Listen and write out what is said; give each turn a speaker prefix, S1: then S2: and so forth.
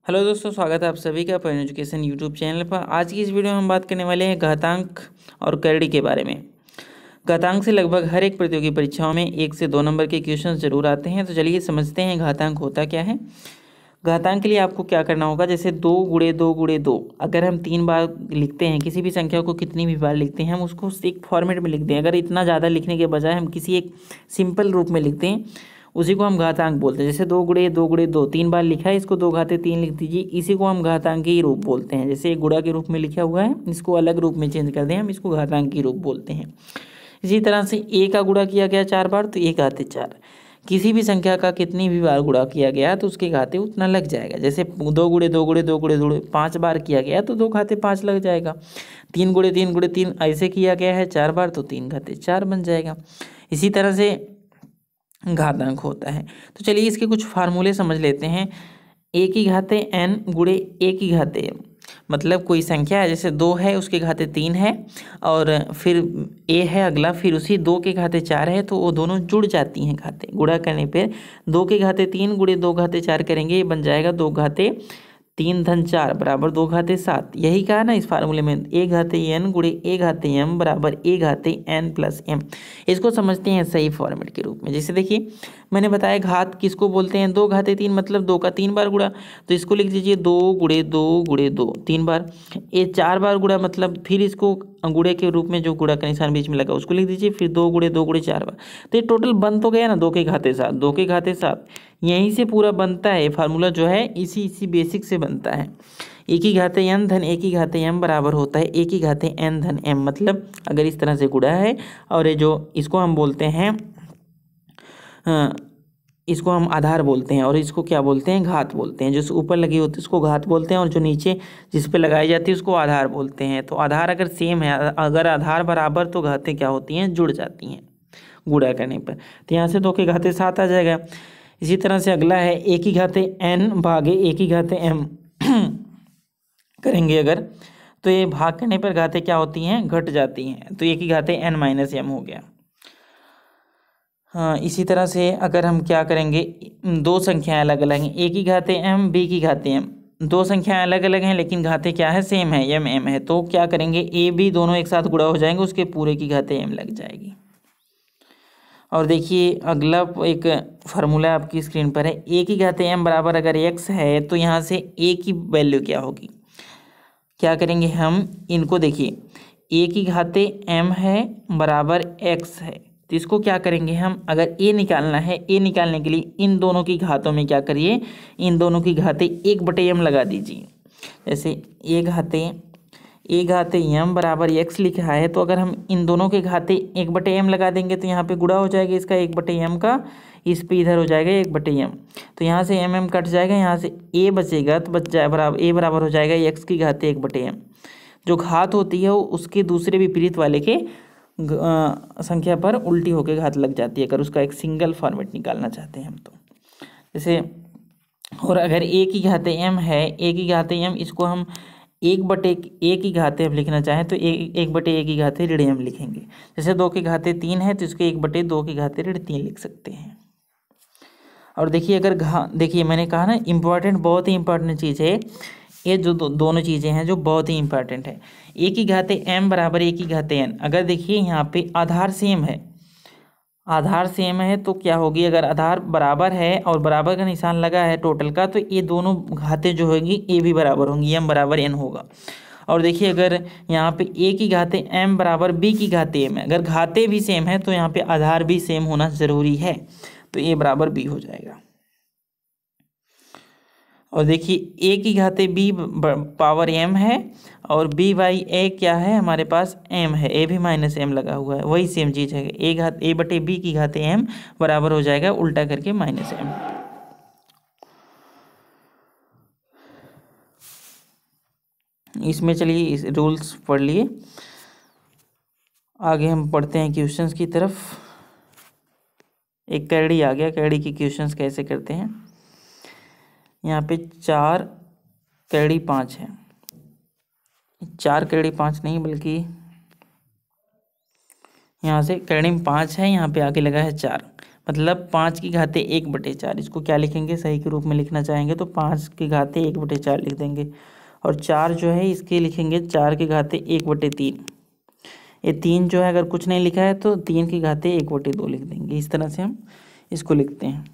S1: Hello दोस्तों, स्वागत है आप सभी का पॉइंट एजुकेशन यूट्यूब चैनल पर। आज की इस वीडियो में हम बात करने वाले हैं घातांक और कैरडी के बारे में। घातांक से लगभग हर एक प्रतियोगी परीक्षाओं में 1 से 2 नंबर के क्वेश्चन जरूर आते हैं। तो चलिए समझते हैं घातांक होता क्या है। घातांक के लिए आपको क्या करना होगा, जैसे 2 गुणे 2 गुणे 2 अगर हम 3 बार लिखते हैं, किसी भी संख्या को कितनी भी बार लिखते हैं हम उसको एक फॉर्मेट में लिख दें। अगर इतना ज़्यादा लिखने के बजाय हम किसी एक सिंपल रूप में लिखते हैं, उसी को हम घातांक बोलते हैं। जैसे 2 गुणे 2 गुणे 2 3 बार लिखा है, इसको 2 घाते 3 लिख दीजिए, इसी को हम घातांकी रूप बोलते हैं। जैसे गुणा के रूप में लिखा हुआ है, इसको अलग रूप में चेंज कर दें, हम इसको घातांकी रूप बोलते हैं। इसी तरह से a का गुणा किया गया 4 बार तो a घाते 4। किसी भी संख्या का कितनी भी बार गुणा किया गया तो उसके घाते उतना लग जाएगा। जैसे 2 गुणे 2 गुणे 2 गुणे 2 5 बार किया गया तो 2 घाते 5 लग जाएगा। 3 गुणे 3 गुणे 3 ऐसे किया गया है 4 बार तो 3 घाते 4 बन जाएगा। इसी तरह से घातांक होता है। तो चलिए इसके कुछ फार्मूले समझ लेते हैं। a की घाते n गुणे a की घाते m, मतलब कोई संख्या है, जैसे 2 है उसके घाते 3 है और फिर a है अगला, फिर उसी 2 के घाते 4 है, तो वो दोनों जुड़ जाती हैं घाते। गुणा करने पर 2 के घाते 3 गुणे 2 घाते 4 करेंगे, ये बन जाएगा 2 घाते 3 धन 4 बराबर 2 घाते 7। यही कहा ना इस फार्मूले में, a घाते n गुणे a घाते m बराबर a घाते n प्लस m। इसको समझते हैं सही फॉर्मेट के रूप में। जैसे देखिए मैंने बताया घात किसको बोलते हैं, 2 घाते 3 मतलब 2 का 3 बार गुणा, तो इसको लिख दीजिए 2 गुणे 2 गुणे 2 3 बार। ये 4 बार गुणा मतलब फिर इसको गुणे के रूप में जो गुणा का निशान बीच में लगा उसको लिख दीजिए, फिर 2 गुणे 2 गुणे 4 बार। तो ये टोटल बन तो गया ना 2 के घाते 7, 2 के घाते 7 यहीं से पूरा बनता है। फार्मूला जो है इसी बेसिक से बनता है। ए की घाते n धन ए की घाते m बराबर होता है ए की घाते n धन m। मतलब अगर इस तरह से गुणा है और ये जो इसको हम बोलते हैं, इसको हम आधार बोलते हैं और इसको क्या बोलते हैं, घात बोलते हैं। जो ऊपर लगी होती है उसको घात बोलते हैं और जो नीचे जिस पे लगाई जाती है उसको आधार बोलते हैं। तो आधार अगर सेम है, अगर आधार बराबर, तो घातें क्या होती हैं, जुड़ जाती हैं गुणा करने पर। तो यहाँ से 2 के घाते 7 आ जाएगा। इसी तरह से अगला है a की घाते n भागे a की घाते m करेंगे अगर, तो ये भाग करने पर घातें क्या होती हैं, घट जाती हैं। तो a की घाते n माइनस m हो गया। हाँ, इसी तरह से अगर हम क्या करेंगे, 2 संख्याएं अलग अलग हैं, a की घाते m b की घाते m, 2 संख्याएं अलग अलग हैं लेकिन घाते क्या है, सेम है, m m है। तो क्या करेंगे, a b दोनों एक साथ गुणा हो जाएंगे, उसके पूरे की घाते m लग जाएगी। और देखिए अगला एक फार्मूला आपकी स्क्रीन पर है, a की घाते m बराबर अगर x है तो यहाँ से a की वैल्यू क्या होगी, क्या करेंगे हम इनको, देखिए a की घाते m है बराबर x है, तो इसको क्या करेंगे हम, अगर a निकालना है, a निकालने के लिए इन दोनों की घातों में क्या करिए, इन दोनों की घाते 1/m लगा दीजिए। जैसे a घाते m बराबर x लिखा है, तो अगर हम इन दोनों के घाते 1/m लगा देंगे तो यहाँ पे गुणा हो जाएगा इसका 1/m का, इस पे इधर हो जाएगा 1/m। तो यहाँ से m कट जाएगा, यहाँ से a बचेगा, तो बच जाए बराबर a बराबर हो जाएगा x की घाते 1/m। जो घात होती है वो उसके दूसरे विपरीत वाले के संख्या पर उल्टी होकर घात लग जाती है, अगर उसका एक सिंगल फॉर्मेट निकालना चाहते हैं हम तो। जैसे और अगर a की घाते m है, a की घाते m, इसको हम 1/a की घाते हम लिखना चाहें तो 1/a की घाते ऋण m लिखेंगे। जैसे 2 के घाते 3 है तो इसको 1/2 की घाते ऋण 3 लिख सकते हैं। और देखिए अगर देखिए मैंने कहा ना इम्पॉर्टेंट, बहुत ही इंपॉर्टेंट चीज़ है ये, जो दोनों चीज़ें हैं जो बहुत ही इंपॉर्टेंट है। a की घाते m बराबर a की घाते n, अगर देखिए यहाँ पे आधार सेम है, आधार सेम है तो क्या होगी, अगर आधार बराबर है और बराबर का निशान लगा है टोटल का, तो ये दोनों घातें जो होंगी ए भी बराबर होंगी, m बराबर n होगा। और देखिए अगर यहाँ पे a की घाते m बराबर b की घाते m है, अगर घाते भी सेम है तो यहाँ पे आधार भी सेम होना ज़रूरी है, तो a बराबर b हो जाएगा। और देखिए a की घाते b पावर m है और b/a क्या है हमारे पास m है, a भी माइनस m लगा हुआ है, वही सेम चीज़ है। a/b की घाते m बराबर हो जाएगा उल्टा करके -m। इसमें चलिए इस रूल्स पढ़ लिए, आगे हम पढ़ते हैं क्वेश्चंस की तरफ। एक कैरडी आ गया, कैरडी की क्वेश्चंस कैसे करते हैं। यहाँ पे 4 कैरडी 5 है, 4 कैरडी 5 नहीं बल्कि यहाँ से कैरडी में 5 है, यहाँ पे आगे लगा है 4, मतलब 5^1/4। इसको क्या लिखेंगे, सही के रूप में लिखना चाहेंगे तो 5^1/4 लिख देंगे। और 4 जो है इसके लिखेंगे 4^1/3। ये 3 जो है अगर कुछ नहीं लिखा है तो 3^1/2 लिख देंगे। इस तरह से हम इसको लिखते हैं।